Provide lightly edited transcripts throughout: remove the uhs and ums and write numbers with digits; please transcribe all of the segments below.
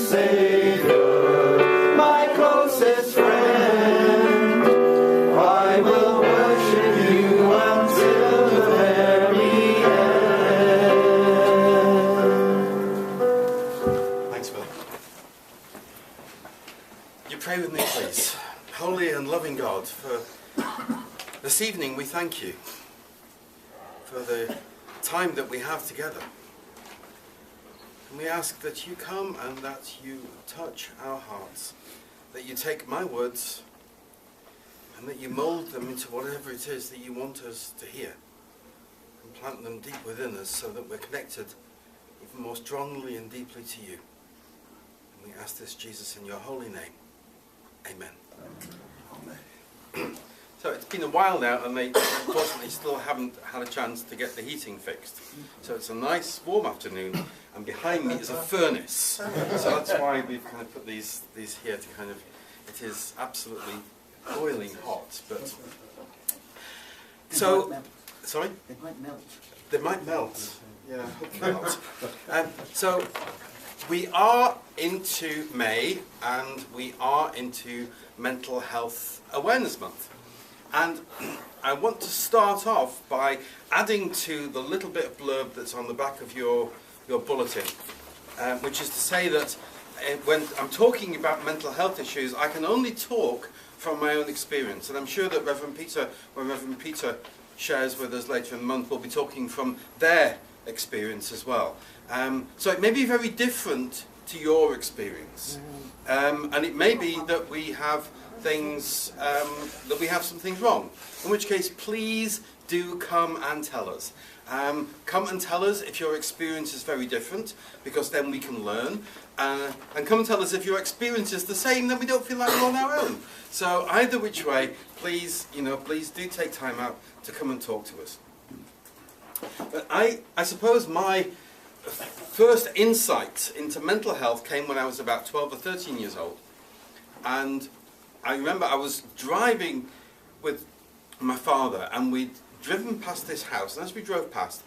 Savior, my closest friend. I will worship you until the very end. Thanks, Bill. You pray with me, please. Holy and loving God, for this evening we thank you for the time that we have together. And we ask that you come and that you touch our hearts, that you take my words and that you mould them into whatever it is that you want us to hear, and plant them deep within us so that we're connected even more strongly and deeply to you. And we ask this, Jesus, in your holy name. Amen. Amen. So it's been a while now, and they unfortunately still haven't had a chance to get the heating fixed. So it's a nice warm afternoon, and behind me is a furnace. So that's why we've kind of put these here to kind of, it is absolutely boiling hot. But so, sorry? They might melt. They might melt. Yeah, hopefully not. So we are into May, and we are into Mental Health Awareness Month. And I want to start off by adding to the little bit of blurb that's on the back of your bulletin, which is to say that when I'm talking about mental health issues, I can only talk from my own experience. And I'm sure that when Reverend Peter shares with us later in the month, we'll be talking from their experience as well. So it may be very different to your experience. And it may be that we have things, that we have some things wrong. In which case, please do come and tell us. Come and tell us if your experience is very different, because then we can learn. And come and tell us if your experience is the same, then we don't feel like we're on our own. So either which way, please, please do take time out to come and talk to us. But I suppose my first insight into mental health came when I was about 12 or 13 years old. And I remember I was driving with my father, and we'd driven past this house, and as we drove past,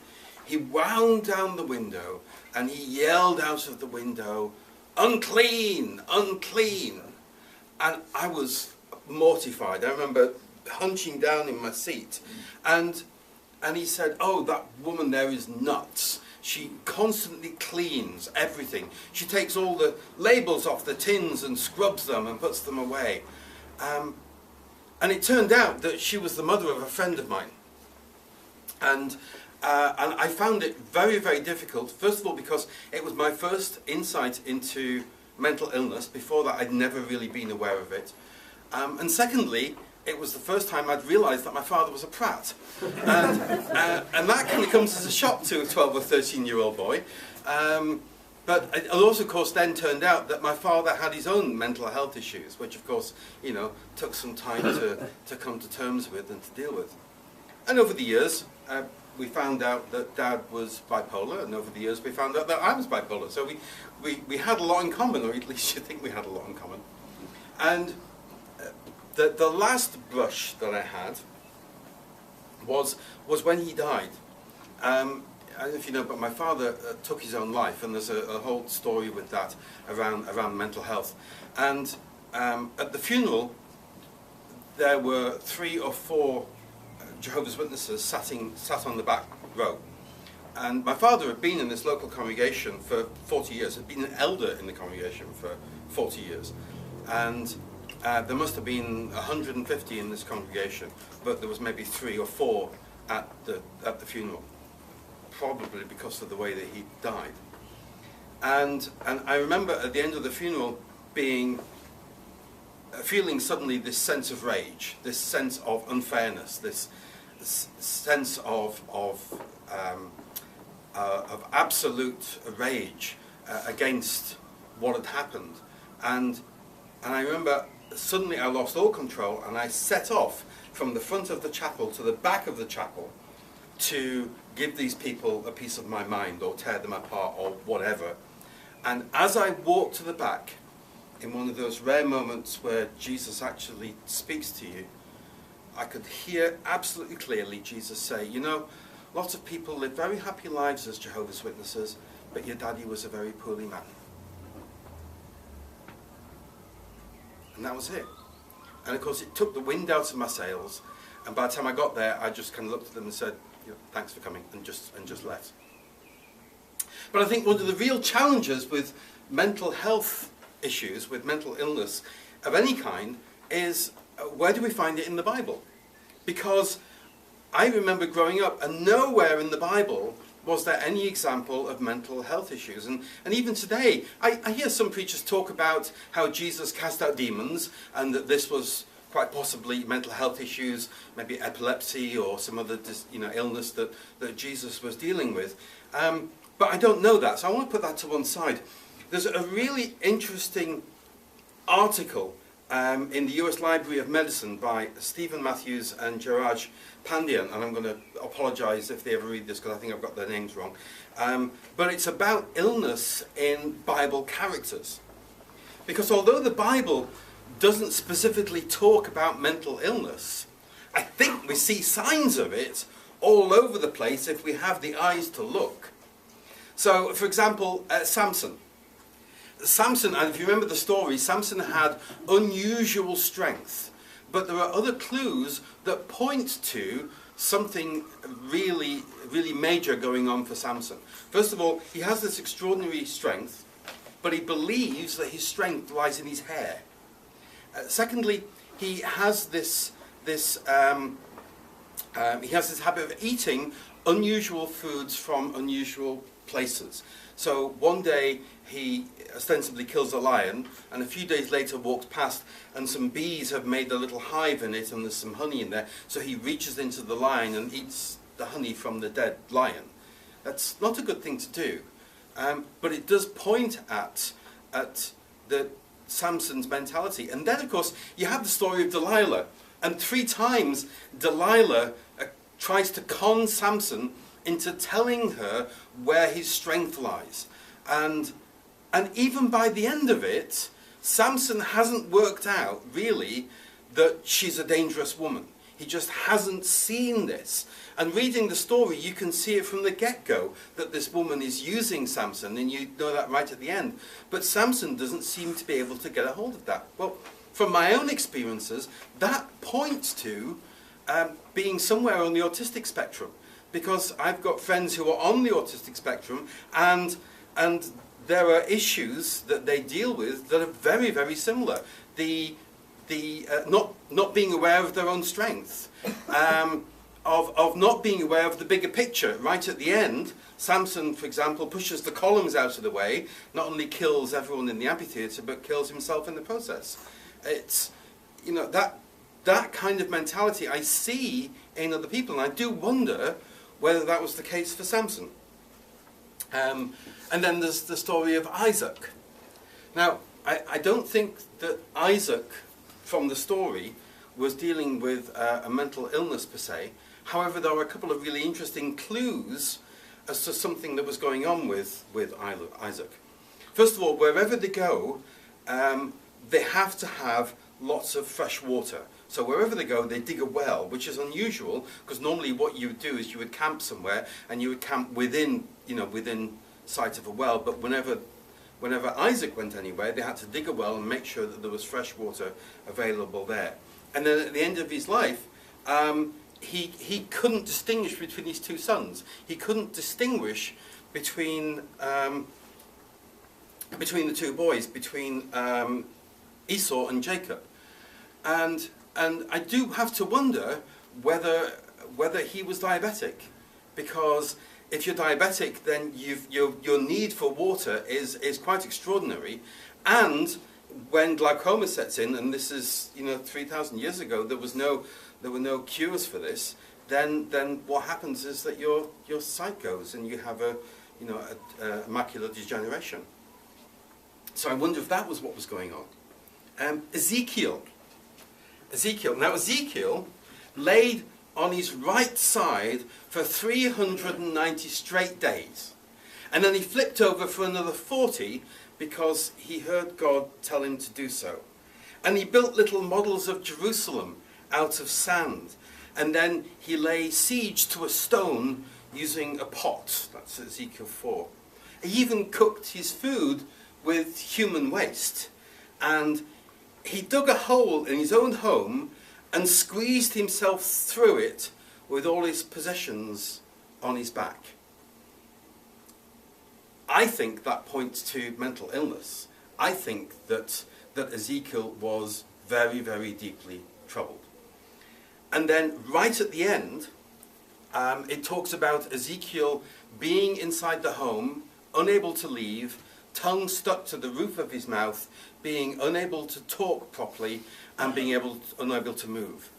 he wound down the window and he yelled out of the window, "Unclean, unclean." And I was mortified. I remember hunching down in my seat, and he said, "Oh, that woman there is nuts. She constantly cleans everything. She takes all the labels off the tins and scrubs them and puts them away." And it turned out that she was the mother of a friend of mine. And I found it very, very difficult, first of all because it was my first insight into mental illness. Before that I'd never really been aware of it. And secondly, it was the first time I'd realised that my father was a prat. And that kind of comes as a shock to a 12 or 13-year-old boy. But it also, of course, then turned out that my father had his own mental health issues, which, of course, took some time to come to terms with and to deal with. And over the years, we found out that Dad was bipolar, and over the years we found out that I was bipolar. So we had a lot in common, or at least you think we had a lot in common. And the last brush that I had was when he died. I don't know if you know, but my father took his own life, and there's a whole story with that around mental health. And at the funeral, there were 3 or 4 Jehovah's Witnesses sat on the back row. And my father had been in this local congregation for 40 years, had been an elder in the congregation for 40 years. And there must have been 150 in this congregation, but there was maybe 3 or 4 at the funeral, probably because of the way that he died. And I remember at the end of the funeral feeling suddenly this sense of rage, this sense of unfairness, this sense of absolute rage against what had happened. And I remember suddenly I lost all control, and I set off from the front of the chapel to the back of the chapel to give these people a piece of my mind, or tear them apart, or whatever. And as I walked to the back, in one of those rare moments where Jesus actually speaks to you, I could hear absolutely clearly Jesus say, lots of people live very happy lives as Jehovah's Witnesses, but your daddy was a very poorly man. And that was it. And of course it took the wind out of my sails, and by the time I got there I just kind of looked at them and said, thanks for coming, and just left. But I think one of the real challenges with mental health issues, with mental illness of any kind, is where do we find it in the Bible? Because I remember growing up and nowhere in the Bible was there any example of mental health issues. And even today, I hear some preachers talk about how Jesus cast out demons and that this was quite possibly mental health issues, maybe epilepsy or some other illness that Jesus was dealing with. But I don't know that, so I want to put that to one side. There's a really interesting article in the US Library of Medicine by Stephen Matthews and Jaraj Pandian, and I'm going to apologise if they ever read this because I think I've got their names wrong. But it's about illness in Bible characters. Because although the Bible doesn't specifically talk about mental illness, I think we see signs of it all over the place if we have the eyes to look. So, for example, Samson. Samson, and if you remember the story, Samson had unusual strength. But there are other clues that point to something really, really major going on for Samson. First of all, he has this extraordinary strength, but he believes that his strength lies in his hair. Secondly, he has this habit of eating unusual foods from unusual places. So one day he ostensibly kills a lion, and a few days later walks past and some bees have made a little hive in it and there's some honey in there, so he reaches into the lion and eats the honey from the dead lion. That's not a good thing to do, but it does point at the Samson's mentality. And then of course you have the story of Delilah, and 3 times Delilah tries to con Samson into telling her where his strength lies. And even by the end of it, Samson hasn't worked out, really, that she's a dangerous woman. He just hasn't seen this. And reading the story, you can see it from the get-go, that this woman is using Samson, and you know that right at the end. But Samson doesn't seem to be able to get a hold of that. Well, from my own experiences, that points to being somewhere on the autistic spectrum. Because I've got friends who are on the autistic spectrum, and there are issues that they deal with that are very, very similar. The not being aware of their own strength, of not being aware of the bigger picture. Right at the end, Samson, for example, pushes the columns out of the way, not only kills everyone in the amphitheatre, but kills himself in the process. It's, that kind of mentality I see in other people, and I do wonder whether that was the case for Samson. And then there's the story of Isaac. Now, I don't think that Isaac, from the story, was dealing with a mental illness per se. However, there are a couple of really interesting clues as to something that was going on with Isaac. First of all, wherever they go, they have to have lots of fresh water. So wherever they go, they dig a well, which is unusual, because normally what you would do is you would camp somewhere, and you would camp within sight of a well. But whenever Isaac went anywhere, they had to dig a well and make sure that there was fresh water available there. And then at the end of his life, he couldn't distinguish between his 2 sons. He couldn't distinguish between the 2 boys, between Esau and Jacob. And I do have to wonder whether he was diabetic, because if you're diabetic, then your need for water is quite extraordinary. And when glaucoma sets in, and this is 3,000 years ago, there were no cures for this. Then what happens is that your sight goes, and you have a macular degeneration. So I wonder if that was what was going on. Ezekiel. Now Ezekiel laid on his right side for 390 straight days. And then he flipped over for another 40 because he heard God tell him to do so. And he built little models of Jerusalem out of sand. And then he lay siege to a stone using a pot. That's Ezekiel 4. He even cooked his food with human waste. And he dug a hole in his own home and squeezed himself through it with all his possessions on his back. I think that points to mental illness. I think that Ezekiel was very, very deeply troubled. And then right at the end, it talks about Ezekiel being inside the home, unable to leave, tongue stuck to the roof of his mouth, being unable to talk properly, and being unable to move.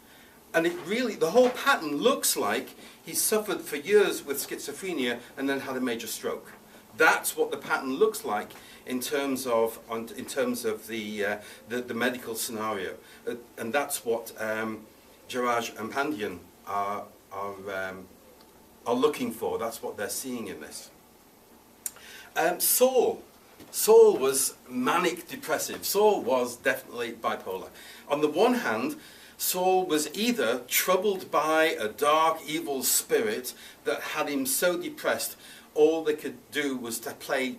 And it really, the whole pattern looks like he suffered for years with schizophrenia and then had a major stroke. That's what the pattern looks like in terms of the medical scenario, and that's what Jaraj and Pandian are looking for. That's what they're seeing in this. Saul was manic depressive. Saul was definitely bipolar. On the one hand, Saul was either troubled by a dark, evil spirit that had him so depressed, all they could do was to play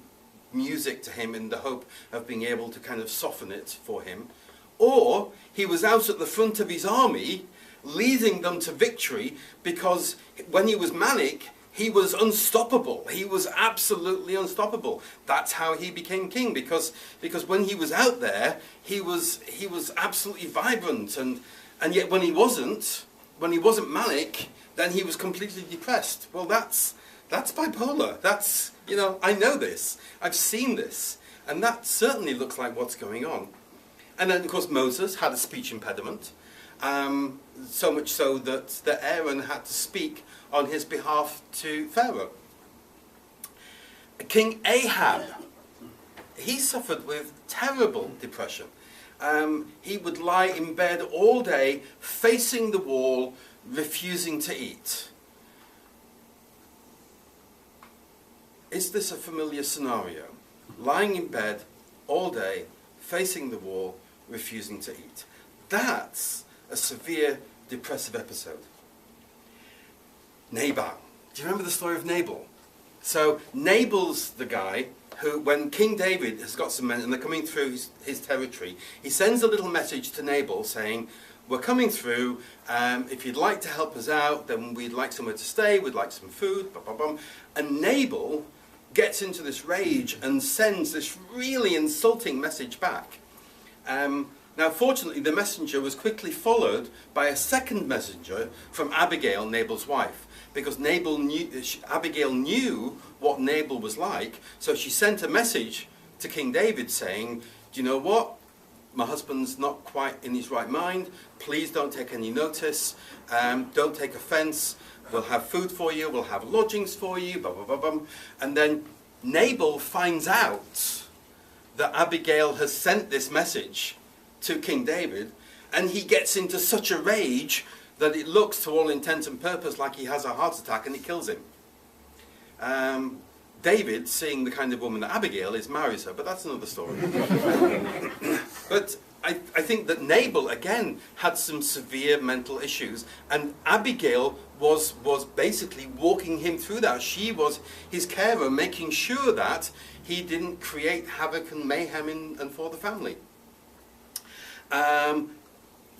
music to him in the hope of being able to kind of soften it for him. Or he was out at the front of his army, leading them to victory, because when he was manic, he was unstoppable. He was absolutely unstoppable. That's how he became king, because when he was out there, he was absolutely vibrant, and yet when he wasn't manic, then he was completely depressed. Well, that's bipolar. That's, I know this. I've seen this. And that certainly looks like what's going on. And then, of course, Moses had a speech impediment, so much so that Aaron had to speak on his behalf to Pharaoh. King Ahab, he suffered with terrible depression. He would lie in bed all day, facing the wall, refusing to eat. Is this a familiar scenario? Lying in bed all day, facing the wall, refusing to eat. That's a severe depressive episode. Nabal. Do you remember the story of Nabal? So Nabal's the guy who, when King David has got some men and they're coming through his territory, he sends a little message to Nabal saying, we're coming through, if you'd like to help us out, then we'd like somewhere to stay, we'd like some food, blah, blah, blah. And Nabal gets into this rage and sends this really insulting message back. Now, fortunately, the messenger was quickly followed by a second messenger from Abigail, Nabal's wife, because Abigail knew what Nabal was like, so she sent a message to King David saying, do you know what? My husband's not quite in his right mind. Please don't take any notice. Don't take offense. We'll have food for you. We'll have lodgings for you. Blah, blah, blah, blah. And then Nabal finds out that Abigail has sent this message to King David, and he gets into such a rage that it looks to all intent and purpose like he has a heart attack, and it kills him. David, seeing the kind of woman that Abigail is, marries her, but that's another story. But I think that Nabal, again, had some severe mental issues, and Abigail was basically walking him through that. She was his carer, making sure that he didn't create havoc and mayhem and for the family.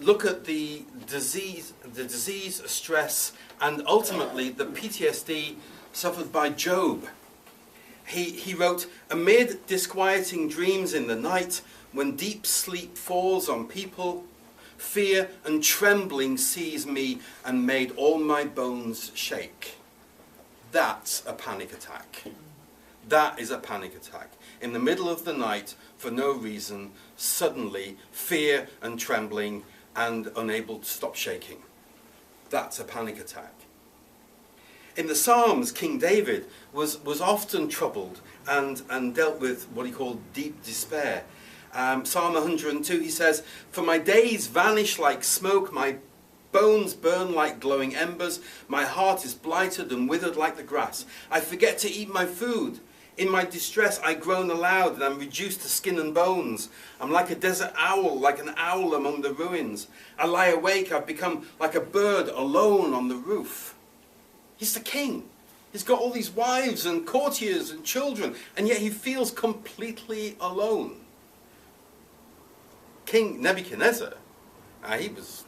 Look at the disease, stress, and ultimately the PTSD suffered by Job. He wrote, amid disquieting dreams in the night, when deep sleep falls on people, fear and trembling seize me and made all my bones shake. That's a panic attack. That is a panic attack. In the middle of the night, for no reason, suddenly fear and trembling and unable to stop shaking. That's a panic attack. In the Psalms, King David was often troubled and dealt with what he called deep despair. Psalm 102, he says, for my days vanish like smoke, my bones burn like glowing embers, my heart is blighted and withered like the grass. I forget to eat my food. In my distress I groan aloud and am reduced to skin and bones. I'm like a desert owl, like an owl among the ruins. I lie awake, I've become like a bird alone on the roof. He's the king. He's got all these wives and courtiers and children, and yet he feels completely alone. King Nebuchadnezzar, he was,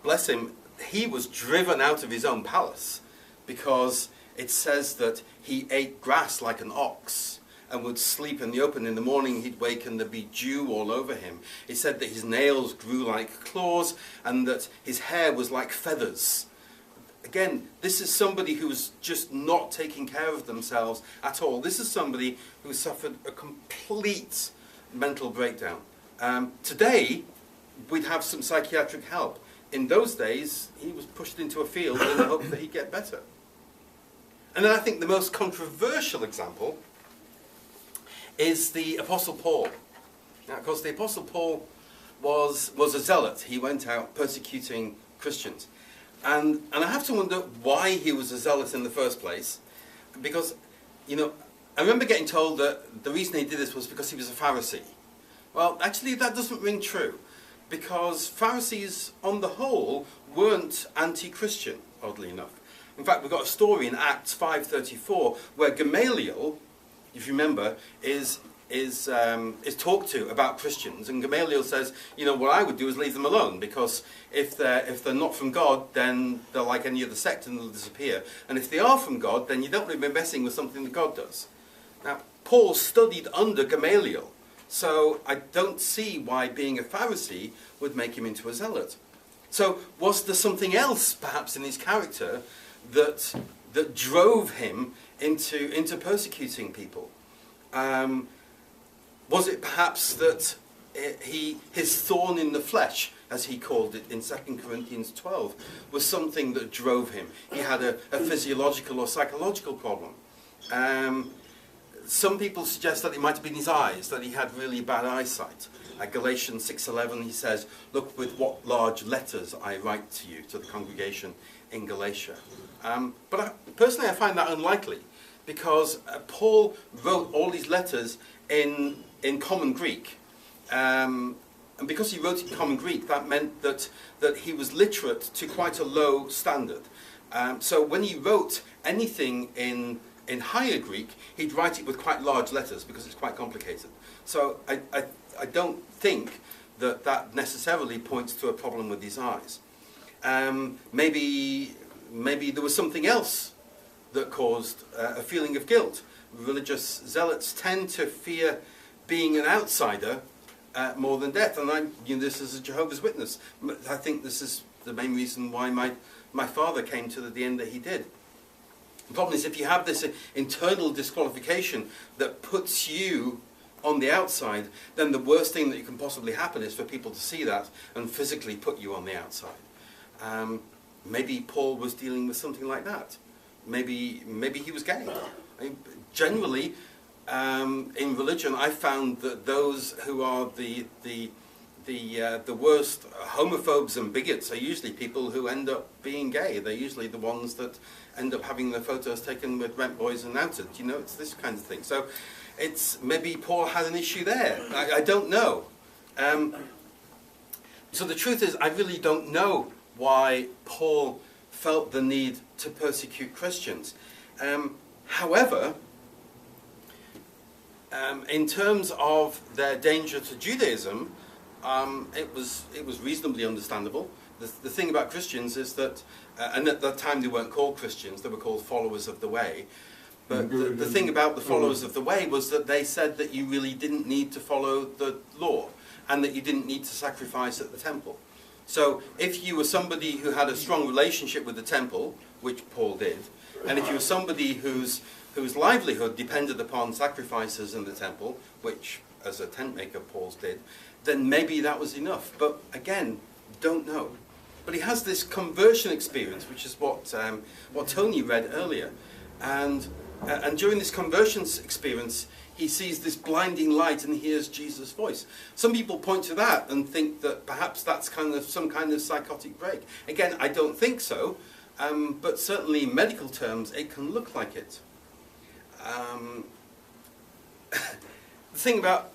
bless him, he was driven out of his own palace because it says that he ate grass like an ox and would sleep in the open. In the morning he'd wake and there'd be dew all over him. It said that his nails grew like claws and that his hair was like feathers. Again, this is somebody who was just not taking care of themselves at all. This is somebody who suffered a complete mental breakdown. Today, we'd have some psychiatric help. In those days, he was pushed into a field in the hope that he'd get better. And then I think the most controversial example is the Apostle Paul. Now, of course, the Apostle Paul was a zealot. He went out persecuting Christians. And I have to wonder why he was a zealot in the first place. Because, I remember getting told that the reason he did this was because he was a Pharisee. Well, actually, that doesn't ring true. Because Pharisees, on the whole, weren't anti-Christian, oddly enough. In fact, we've got a story in Acts 5:34 where Gamaliel, if you remember, is talked to about Christians, and Gamaliel says, what I would do is leave them alone, because if they're not from God, then they're like any other sect and they'll disappear. And if they are from God, then you don't really be messing with something that God does. Now, Paul studied under Gamaliel, so I don't see why being a Pharisee would make him into a zealot. So was there something else, perhaps, in his character that drove him into persecuting people? Was it perhaps that his thorn in the flesh, as he called it in 2 Corinthians 12, was something that drove him? He had a physiological or psychological problem. Some people suggest that it might have been his eyes, that he had really bad eyesight. Galatians 6:11, he says, "Look with what large letters I write to you," to the congregation in Galatia. But personally I find that unlikely, because Paul wrote all these letters in Common Greek. And because he wrote in Common Greek, that meant that he was literate to quite a low standard. So when he wrote anything in higher Greek, he'd write it with quite large letters because it's quite complicated. So I don't think that necessarily points to a problem with his eyes. Maybe there was something else that caused a feeling of guilt. Religious zealots tend to fear being an outsider more than death. And this is a Jehovah's Witness. I think this is the main reason why my father came to the end that he did. The problem is, if you have this internal disqualification that puts you on the outside, then the worst thing that can possibly happen is for people to see that and physically put you on the outside. Maybe Paul was dealing with something like that. Maybe he was gay. Generally, in religion, I found that those who are the worst homophobes and bigots are usually people who end up being gay. They're usually the ones that end up having their photos taken with rent boys and outed. It's this kind of thing. So maybe Paul had an issue there. I don't know. So the truth is, I really don't know why Paul felt the need to persecute Christians. However, in terms of their danger to Judaism, it was reasonably understandable. The thing about Christians is that, and at that time they weren't called Christians, they were called followers of the way. But the thing about the followers of the way was that they said that you really didn't need to follow the law, and that you didn't need to sacrifice at the temple. So if you were somebody who had a strong relationship with the temple, which Paul did, and if you were somebody whose livelihood depended upon sacrifices in the temple, which as a tent maker Paul's did, then maybe that was enough. But again, don't know. But he has this conversion experience, which is what Tony read earlier. And during this conversion experience, he sees this blinding light and hears Jesus' voice. Some people point to that and think that perhaps that's some kind of psychotic break. Again, I don't think so, but certainly in medical terms, it can look like it. The thing about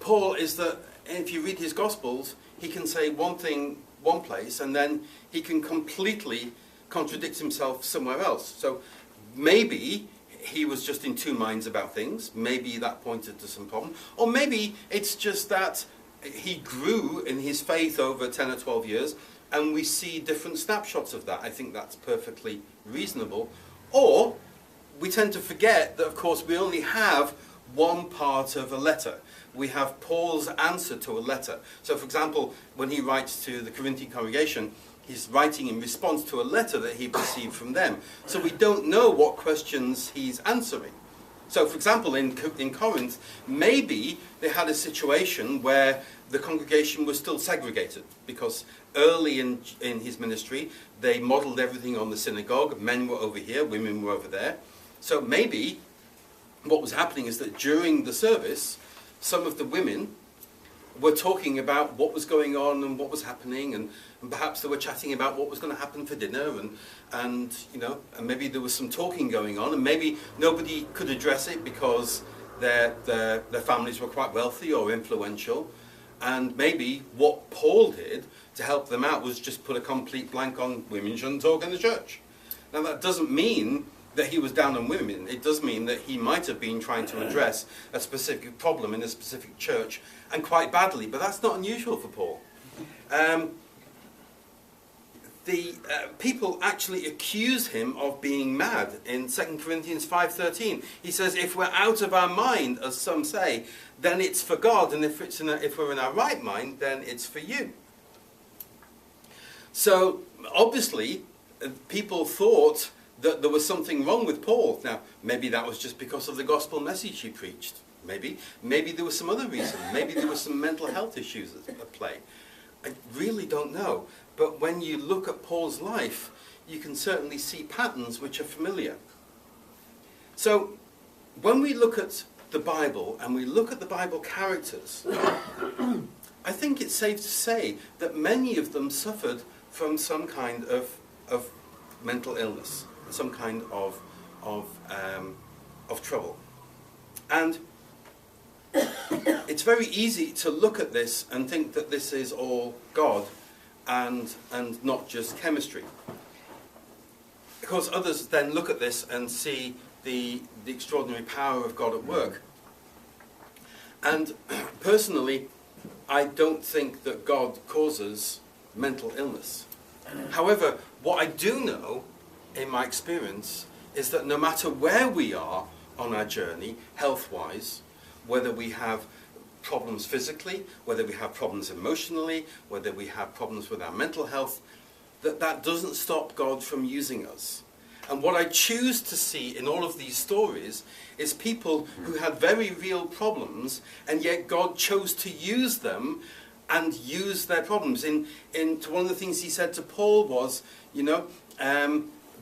Paul is that if you read his Gospels, he can say one thing one place, and then he can completely contradict himself somewhere else. So maybe he was just in two minds about things. Maybe that pointed to some problem. Or maybe it's just that he grew in his faith over 10 or 12 years, and we see different snapshots of that. I think that's perfectly reasonable. Or we tend to forget that, of course, we only have one part of a letter. We have Paul's answer to a letter. So, for example, when he writes to the Corinthian congregation, he's writing in response to a letter that he received from them. So we don't know what questions he's answering. So, for example, in Corinth, maybe they had a situation where the congregation was still segregated, because early in his ministry, they modeled everything on the synagogue. Men were over here, women were over there. So maybe what was happening is that during the service, some of the women were talking about what was going on and what was happening, and perhaps they were chatting about what was going to happen for dinner, and maybe there was some talking going on, and maybe nobody could address it because their families were quite wealthy or influential, and maybe what Paul did to help them out was just put a complete blank on women shouldn't talk in the church. Now that doesn't mean that he was down on women. It does mean that he might have been trying to address a specific problem in a specific church, and quite badly, but that's not unusual for Paul. People actually accuse him of being mad in 2 Corinthians 5:13. He says, if we're out of our mind, as some say, then it's for God, and if we're in our right mind, then it's for you. So, obviously, people thought that there was something wrong with Paul. Now, maybe that was just because of the gospel message he preached. Maybe there was some other reason. Maybe there were some mental health issues at play. I really don't know. But when you look at Paul's life, you can certainly see patterns which are familiar. So, when we look at the Bible, and we look at the Bible characters, I think it's safe to say that many of them suffered from some kind of mental illness, some kind of trouble. And it's very easy to look at this and think that this is all God and not just chemistry. Because others then look at this and see the extraordinary power of God at work. And personally, I don't think that God causes mental illness. However, what I do know in my experience is that no matter where we are on our journey, health-wise, whether we have problems physically, whether we have problems emotionally, whether we have problems with our mental health, that doesn't stop God from using us. And what I choose to see in all of these stories is people who had very real problems, and yet God chose to use them and use their problems. One of the things he said to Paul was,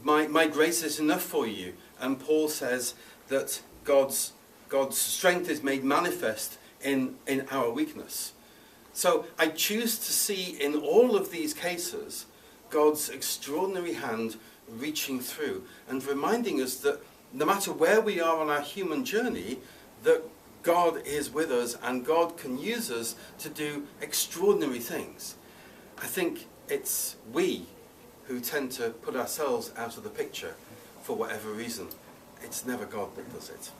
my grace is enough for you. And Paul says that God's strength is made manifest in our weakness. So I choose to see in all of these cases God's extraordinary hand reaching through and reminding us that no matter where we are on our human journey, that God is with us and God can use us to do extraordinary things. I think it's we who tend to put ourselves out of the picture for whatever reason. It's never God that does it.